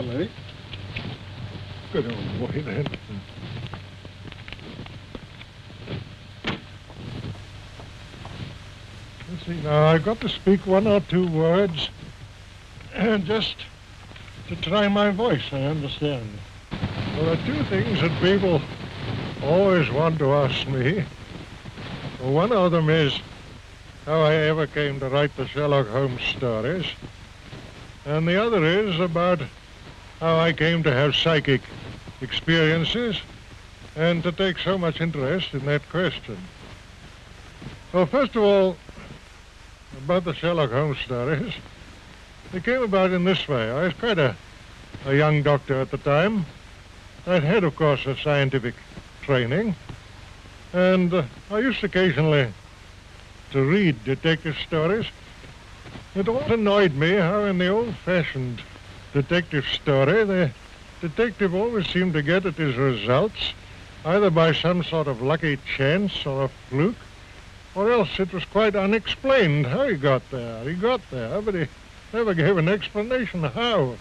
lady. Good old boy, then. Let's see, now, I've got to speak one or two words, just to try my voice, I understand. Well, there are two things that people always want to ask me. Well, one of them is how I ever came to write the Sherlock Holmes stories, and the other is about how I came to have psychic experiences and to take so much interest in that question. Well, first of all, about the Sherlock Holmes stories, they came about in this way. I was quite a young doctor at the time. I'd had, of course, a scientific training, and I used occasionally to read detective stories. It always annoyed me how in the old-fashioned detective story, the detective always seemed to get at his results either by some sort of lucky chance or a fluke, or else it was quite unexplained how he got there. He got there, but he never gave an explanation how.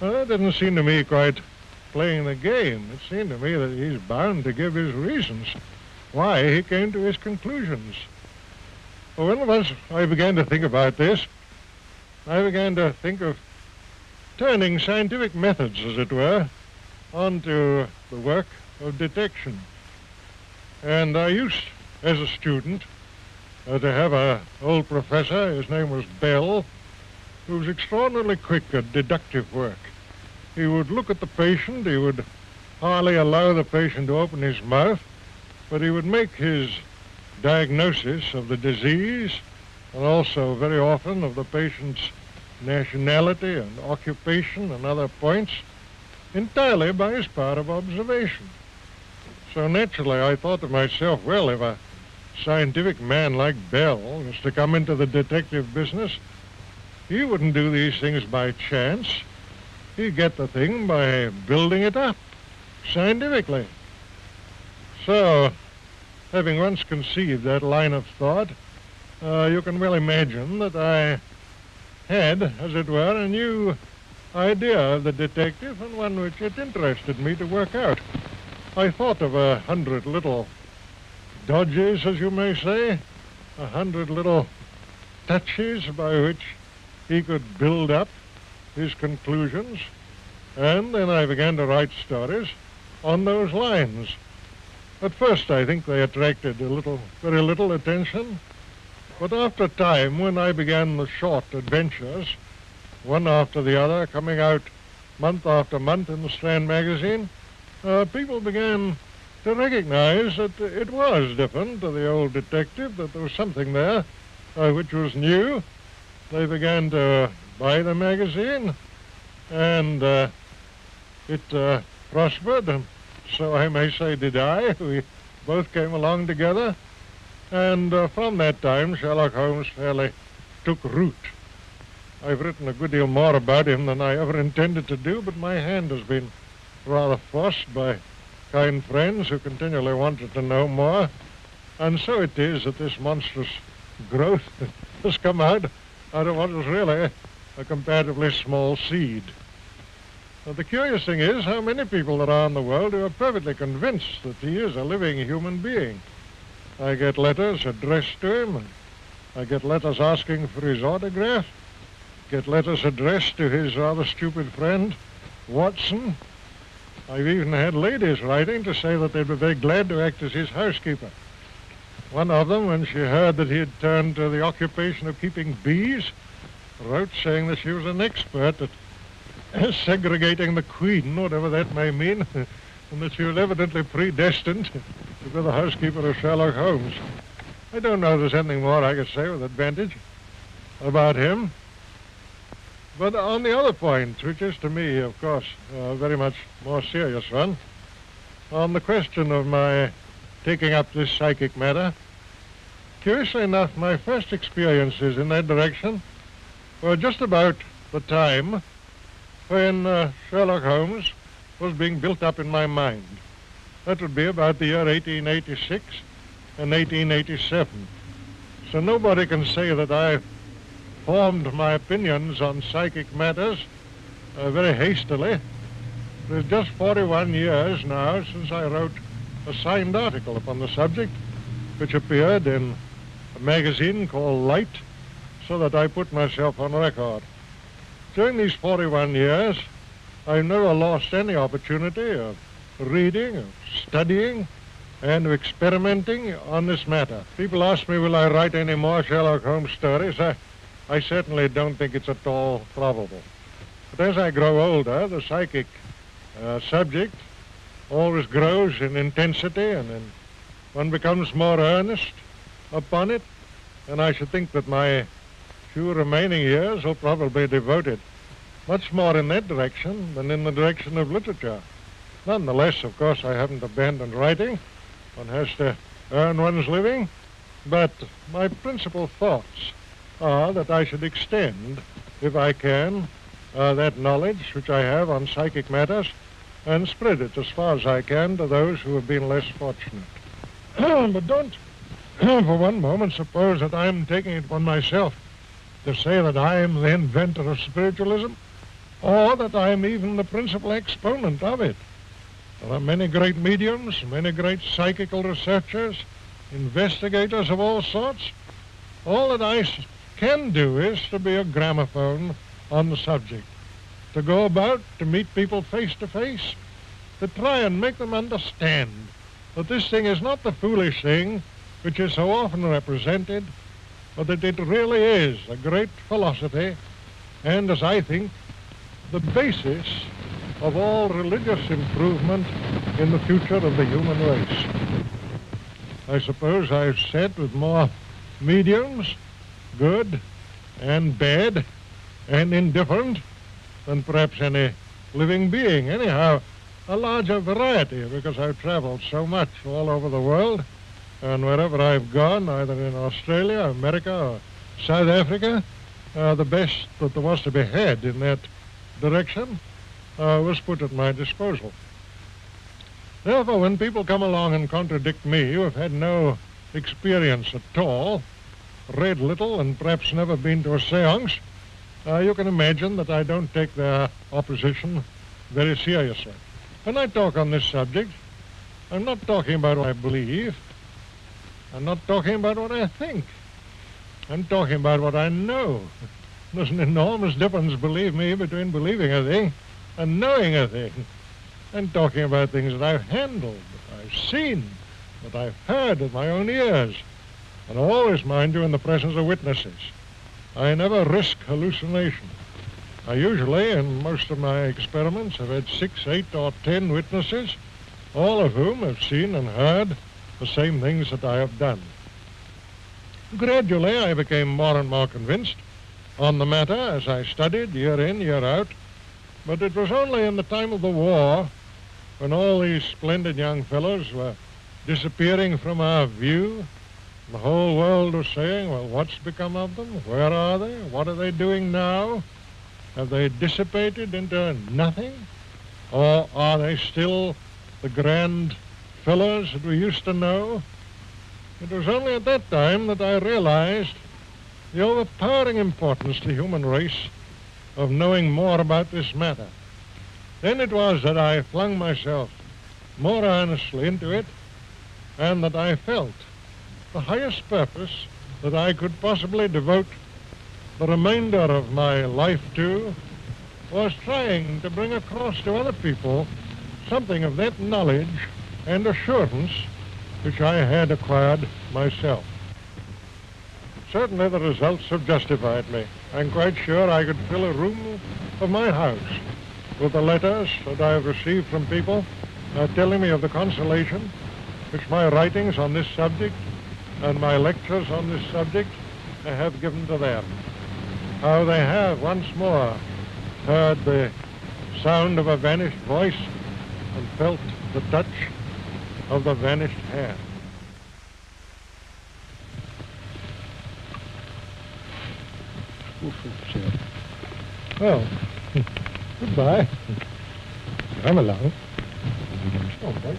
Well, that didn't seem to me quite playing the game. It seemed to me that he's bound to give his reasons why he came to his conclusions. Well, once I began to think about this, I began to think of turning scientific methods, as it were, onto the work of detection. And I used, as a student, to have an old professor, his name was Bell, who was extraordinarily quick at deductive work. He would look at the patient, he would hardly allow the patient to open his mouth, but he would make his diagnosis of the disease and also very often of the patient's nationality and occupation and other points entirely by his power of observation. So naturally I thought to myself, well, if a scientific man like Bell was to come into the detective business, he wouldn't do these things by chance. He'd get the thing by building it up scientifically. So, having once conceived that line of thought, you can well imagine that I had, as it were, a new idea of the detective, and one which it interested me to work out. I thought of 100 little dodges, as you may say, 100 little touches by which he could build up his conclusions, and then I began to write stories on those lines. At first, I think they attracted very little attention, but after a time, when I began the short adventures, one after the other, coming out month after month in the Strand magazine, people began to recognize that it was different to the old detective, that there was something there which was new. They began to buy the magazine, and it prospered, and so I may say did I. We both came along together, and from that time Sherlock Holmes fairly took root. I've written a good deal more about him than I ever intended to do, but my hand has been rather forced by kind friends who continually wanted to know more, and so it is that this monstrous growth has come out of what was really a comparatively small seed. Now, the curious thing is how many people there are in the world who are perfectly convinced that he is a living human being. I get letters addressed to him, and I get letters asking for his autograph, get letters addressed to his rather stupid friend, Watson. I've even had ladies writing to say that they'd be very glad to act as his housekeeper. One of them, when she heard that he had turned to the occupation of keeping bees, wrote saying that she was an expert at segregating the queen, whatever that may mean, and that she was evidently predestined to be the housekeeper of Sherlock Holmes. I don't know if there's anything more I could say with advantage about him. But on the other point, which is to me, of course, a very much more serious one, on the question of my taking up this psychic matter, curiously enough, my first experiences in that direction were just about the time when Sherlock Holmes was being built up in my mind. That would be about the year 1886 and 1887. So nobody can say that I formed my opinions on psychic matters very hastily. It is just 41 years now since I wrote a signed article upon the subject, which appeared in a magazine called Light, so that I put myself on record. During these 41 years, I've never lost any opportunity of reading, of studying, and of experimenting on this matter. People ask me, will I write any more Sherlock Holmes stories? I certainly don't think it's at all probable. But as I grow older, the psychic subject always grows in intensity, and then one becomes more earnest upon it, and I should think that my few remaining years will probably be devoted much more in that direction than in the direction of literature. Nonetheless, of course, I haven't abandoned writing. One has to earn one's living, but my principal thoughts are that I should extend, if I can, that knowledge which I have on psychic matters and spread it as far as I can to those who have been less fortunate. But don't for one moment suppose that I'm taking it upon myself to say that I am the inventor of spiritualism, or that I'm even the principal exponent of it. There are many great mediums, many great psychical researchers, investigators of all sorts. All that I can do is to be a gramophone on the subject, to go about, to meet people face to face, to try and make them understand that this thing is not the foolish thing which is so often represented, but that it really is a great philosophy, and, as I think, the basis of all religious improvement in the future of the human race. I suppose I've said with more mediums, good and bad and indifferent, than perhaps any living being. Anyhow, a larger variety, because I've traveled so much all over the world, and wherever I've gone, either in Australia, America, or South Africa, the best that there was to be had in that direction was put at my disposal. Therefore, when people come along and contradict me, who have had no experience at all, read little, and perhaps never been to a seance, you can imagine that I don't take their opposition very seriously. When I talk on this subject, I'm not talking about what I believe. I'm not talking about what I think. I'm talking about what I know. There's an enormous difference, believe me, between believing a thing and knowing a thing. I'm talking about things that I've handled, that I've seen, that I've heard with my own ears. And always, mind you, in the presence of witnesses. I never risk hallucination. I usually, in most of my experiments, have had 6, 8, or 10 witnesses, all of whom have seen and heard the same things that I have done. Gradually, I became more and more convinced on the matter as I studied year in, year out, but it was only in the time of the war, when all these splendid young fellows were disappearing from our view. The whole world was saying, well, what's become of them? Where are they? What are they doing now? Have they dissipated into nothing? Or are they still the grand fellows that we used to know? It was only at that time that I realized the overpowering importance to the human race of knowing more about this matter. Then it was that I flung myself more earnestly into it, and that I felt the highest purpose that I could possibly devote the remainder of my life to was trying to bring across to other people something of that knowledge and assurance which I had acquired myself. Certainly the results have justified me. I'm quite sure I could fill a room of my house with the letters that I have received from people telling me of the consolation which my writings on this subject and my lectures on this subject have given to them. How they have once more heard the sound of a vanished voice and felt the touch of the vanished hand. Well, goodbye. Come along. Oh, right.